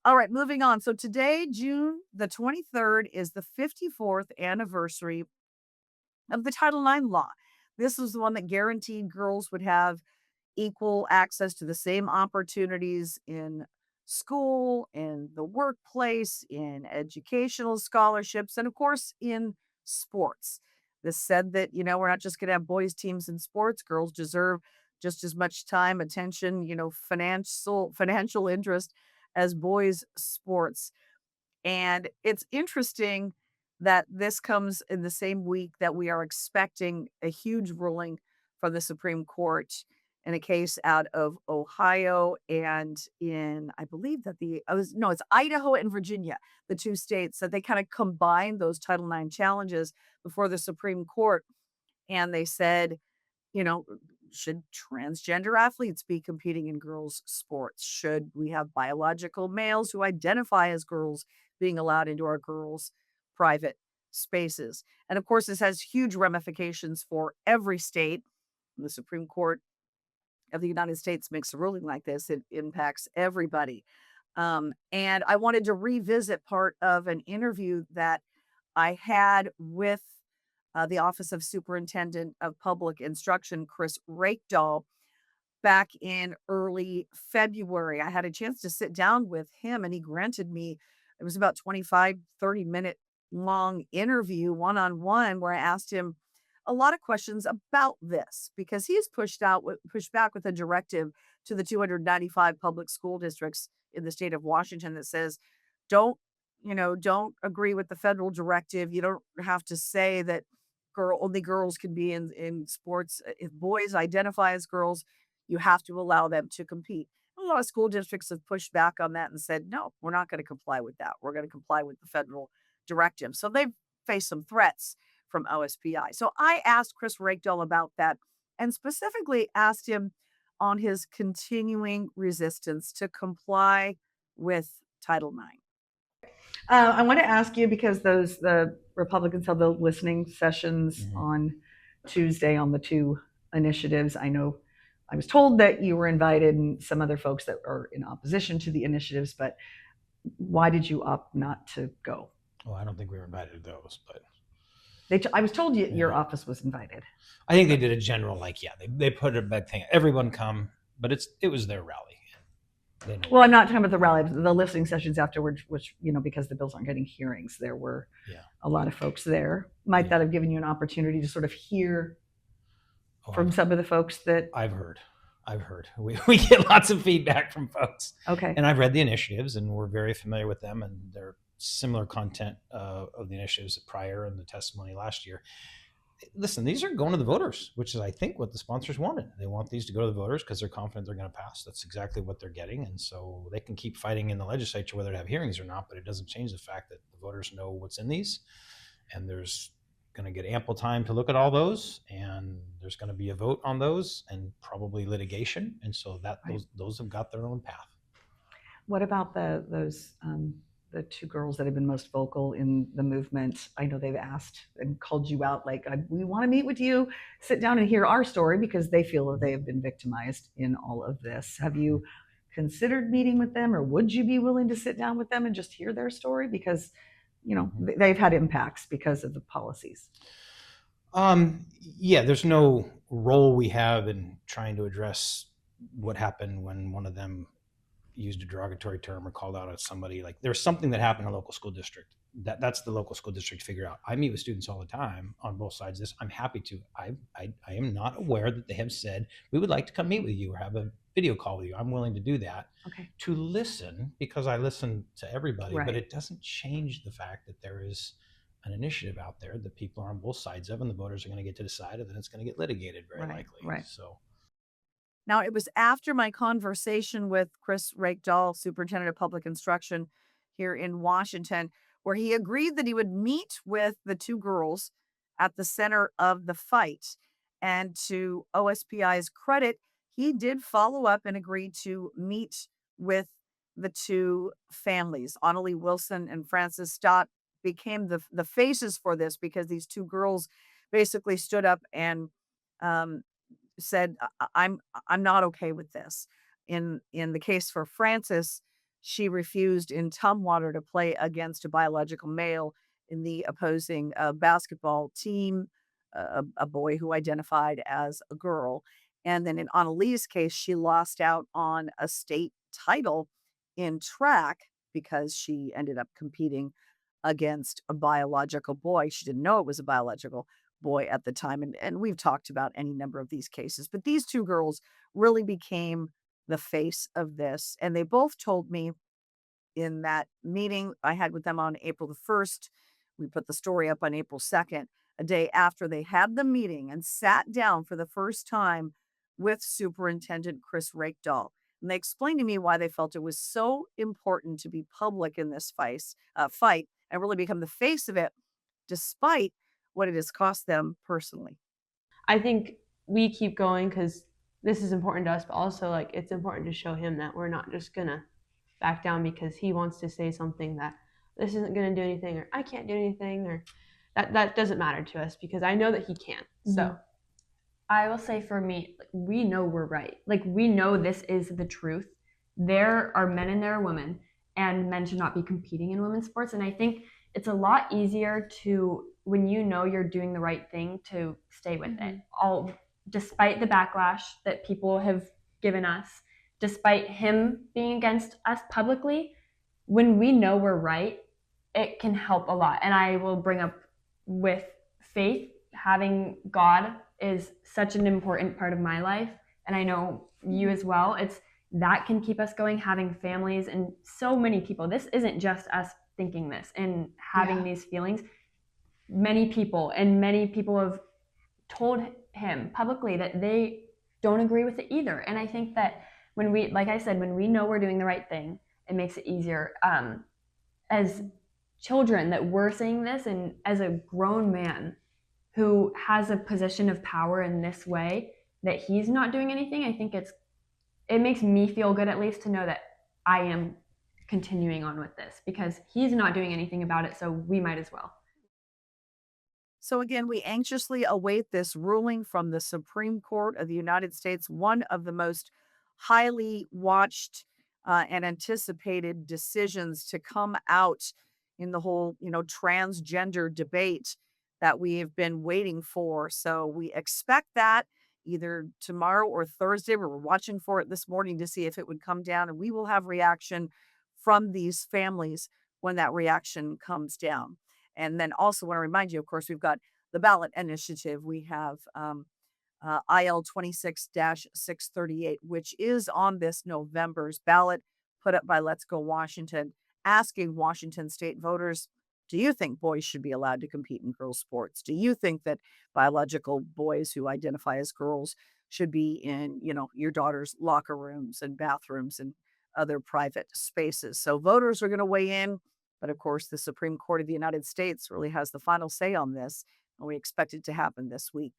All right, moving on. So today, June the 23rd, is the 54th anniversary of the Title IX law. This was the one that guaranteed girls would have equal access to the same opportunities in school, in the workplace, in educational scholarships, and of course, in sports. This said that, we're not just going to have boys' teams in sports, girls deserve just as much time, attention, financial interest as boys' sports. And it's interesting that this comes in the same week that we are expecting a huge ruling from the Supreme Court in a case out of Ohio and in, I believe that it's Idaho and Virginia, the two states that they kind of combined those Title IX challenges before the Supreme Court. And they said, you know, should transgender athletes be competing in girls' sports? Should we have biological males who identify as girls being allowed into our girls' private spaces? And of course, this has huge ramifications for every state. The Supreme Court of the United States makes a ruling like this, it impacts everybody. And I wanted to revisit part of an interview that I had with the Office of Superintendent of Public Instruction, Chris Reykdal, back in early February. I had a chance to sit down with him and he granted me, it was about 25, 30-minute long interview one-on-one where I asked him a lot of questions about this because he's pushed back with a directive to the 295 public school districts in the state of Washington that says, don't, don't agree with the federal directive. You don't have to say that only girls can be in sports. If boys identify as girls, you have to allow them to compete. A lot of school districts have pushed back on that and said, no, we're not going to comply with that. We're going to comply with the federal directive. So they've faced some threats from OSPI. So I asked Chris Reykdal about that and specifically asked him on his continuing resistance to comply with Title IX. I want to ask you because the Republicans held the listening sessions on Tuesday on the two initiatives. I know I was told that you were invited and some other folks that are in opposition to the initiatives, but why did you opt not to go? Well, I don't think we were invited to those, but I was told your office was invited. I think they did a general, they put a big thing. Everyone come, but it was their rally. Well, I'm not talking about the rally, but the listening sessions afterwards, which, because the bills aren't getting hearings, there were a lot of folks there. Might that have given you an opportunity to sort of hear from some of the folks that I've heard? We get lots of feedback from folks. Okay. And I've read the initiatives and we're very familiar with them and they're similar content of the initiatives prior and the testimony last year. Listen, these are going to the voters, which is, I think, what the sponsors wanted. They want these to go to the voters because they're confident they're going to pass. That's exactly what they're getting. And so they can keep fighting in the legislature whether to have hearings or not, but it doesn't change the fact that the voters know what's in these. And there's going to get ample time to look at all those. And there's going to be a vote on those and probably litigation. And so those have got their own path. What about the two girls that have been most vocal in the movement? I know they've asked and called you out, like, we want to meet with you, sit down and hear our story because they feel that they have been victimized in all of this. Have you considered meeting with them or would you be willing to sit down with them and just hear their story? Because, they've had impacts because of the policies. There's no role we have in trying to address what happened when one of them used a derogatory term or called out at somebody. Like there's something that happened in a local school district that's the local school district figure out. I meet with students all the time on both sides of this. I'm happy to. I am not aware that they have said we would like to come meet with you or have a video call with you. I'm willing to do that. Okay. To listen because I listen to everybody, Right. But it doesn't change the fact that there is an initiative out there that people are on both sides of and the voters are going to get to decide and then it's going to get litigated very likely. Right. So. Now, it was after my conversation with Chris Reykdal, Superintendent of Public Instruction here in Washington, where he agreed that he would meet with the two girls at the center of the fight. And to OSPI's credit, he did follow up and agreed to meet with the two families. Annalie Wilson and Frances Stott became the faces for this because these two girls basically stood up and said, I'm not okay with this. In the case for Frances, she refused in Tumwater to play against a biological male in the opposing basketball team, a boy who identified as a girl. And then in Annalee's case, she lost out on a state title in track because she ended up competing against a biological boy. She didn't know it was a biological boy at the time. And we've talked about any number of these cases, but these two girls really became the face of this. And they both told me in that meeting I had with them on April the 1st. We put the story up on April 2nd, a day after they had the meeting and sat down for the first time with Superintendent Chris Reykdal. And they explained to me why they felt it was so important to be public in this fight and really become the face of it, despite what it has cost them personally. I think we keep going because this is important to us, but also like it's important to show him that we're not just gonna back down because he wants to say something that this isn't gonna do anything or I can't do anything or that doesn't matter to us because I know that he can. So I will say for me, like, we know we're right. Like we know this is the truth. There are men and there are women, and men should not be competing in women's sports. And I think it's a lot easier to when you know you're doing the right thing to stay with it. All despite the backlash that people have given us, despite him being against us publicly, when we know we're right, it can help a lot. And I will bring up with faith, having God is such an important part of my life. And I know you as well. It's that can keep us going, having families and so many people. This isn't just us thinking this and having these feelings. Many people have told him publicly that they don't agree with it either. And I think that when we, like I said, when we know we're doing the right thing, it makes it easier. As children that we're saying this, and as a grown man who has a position of power in this way, that he's not doing anything, I think it makes me feel good at least to know that I am continuing on with this because he's not doing anything about it, so we might as well. So again, we anxiously await this ruling from the Supreme Court of the United States, one of the most highly watched and anticipated decisions to come out in the whole, transgender debate that we have been waiting for. So we expect that either tomorrow or Thursday. We were watching for it this morning to see if it would come down, and we will have reaction from these families when that reaction comes down. And then also want to remind you, of course, we've got the ballot initiative. We have IL 26 638, which is on this November's ballot put up by Let's Go Washington, asking Washington state voters, do you think boys should be allowed to compete in girls' sports? Do you think that biological boys who identify as girls should be in, your daughter's locker rooms and bathrooms and other private spaces? So voters are going to weigh in. But of course, the Supreme Court of the United States really has the final say on this, and we expect it to happen this week.